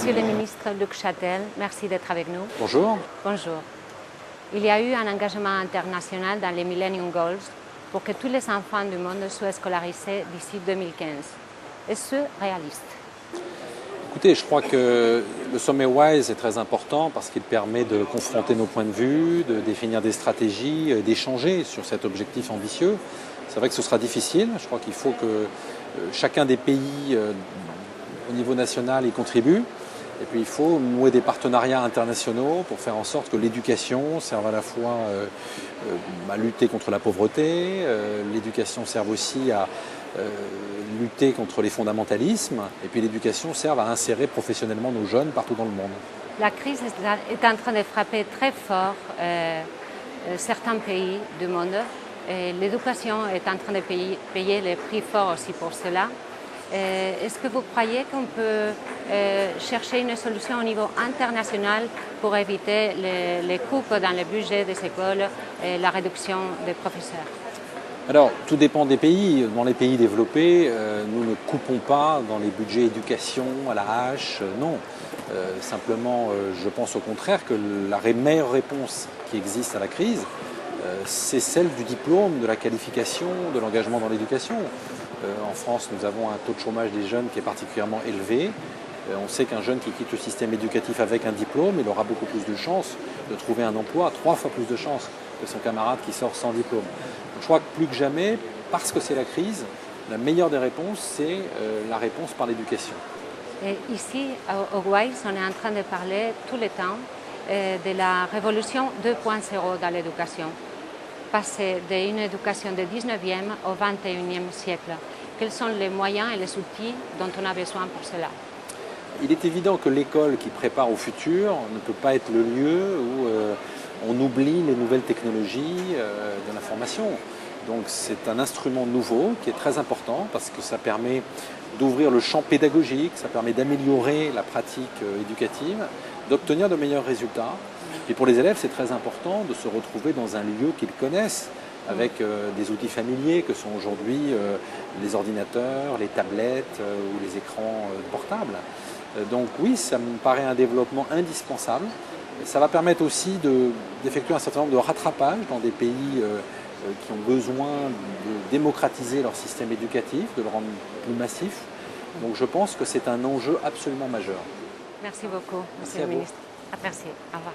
Monsieur le ministre Luc Châtel, merci d'être avec nous. Bonjour. Bonjour. Il y a eu un engagement international dans les Millennium Goals pour que tous les enfants du monde soient scolarisés d'ici 2015. Est-ce réaliste? Écoutez, je crois que le sommet WISE est très important parce qu'il permet de confronter nos points de vue, de définir des stratégies, d'échanger sur cet objectif ambitieux. C'est vrai que ce sera difficile. Je crois qu'il faut que chacun des pays au niveau national y contribue. Et puis il faut nouer des partenariats internationaux pour faire en sorte que l'éducation serve à la fois à lutter contre la pauvreté, l'éducation serve aussi à lutter contre les fondamentalismes, et puis l'éducation serve à insérer professionnellement nos jeunes partout dans le monde. La crise est en train de frapper très fort certains pays du monde. L'éducation est en train de payer les prix forts aussi pour cela. Est-ce que vous croyez qu'on peut chercher une solution au niveau international pour éviter les coupes dans le budget des écoles et la réduction des professeurs? Alors, tout dépend des pays. Dans les pays développés, nous ne coupons pas dans les budgets éducation à la hache, non. Simplement, je pense au contraire que la meilleure réponse qui existe à la crise, c'est celle du diplôme, de la qualification, de l'engagement dans l'éducation. En France, nous avons un taux de chômage des jeunes qui est particulièrement élevé. On sait qu'un jeune qui quitte le système éducatif avec un diplôme, il aura beaucoup plus de chances de trouver un emploi, 3 fois plus de chances que son camarade qui sort sans diplôme. Donc, je crois que plus que jamais, parce que c'est la crise, la meilleure des réponses, c'est la réponse par l'éducation. Et ici, au WISE, on est en train de parler tout le temps de la révolution 2.0 dans l'éducation. Passer d'une éducation du 19e au 21e siècle. Quels sont les moyens et les outils dont on a besoin pour cela? Il est évident que l'école qui prépare au futur ne peut pas être le lieu où on oublie les nouvelles technologies de l'information. Donc c'est un instrument nouveau qui est très important parce que ça permet d'ouvrir le champ pédagogique, ça permet d'améliorer la pratique éducative, d'obtenir de meilleurs résultats. Et pour les élèves, c'est très important de se retrouver dans un lieu qu'ils connaissent, avec des outils familiers que sont aujourd'hui les ordinateurs, les tablettes ou les écrans portables. Donc oui, ça me paraît un développement indispensable. Ça va permettre aussi d'effectuer un certain nombre de rattrapages dans des pays qui ont besoin de démocratiser leur système éducatif, de le rendre plus massif. Donc je pense que c'est un enjeu absolument majeur. Merci beaucoup, Monsieur le ministre. Merci. Au revoir.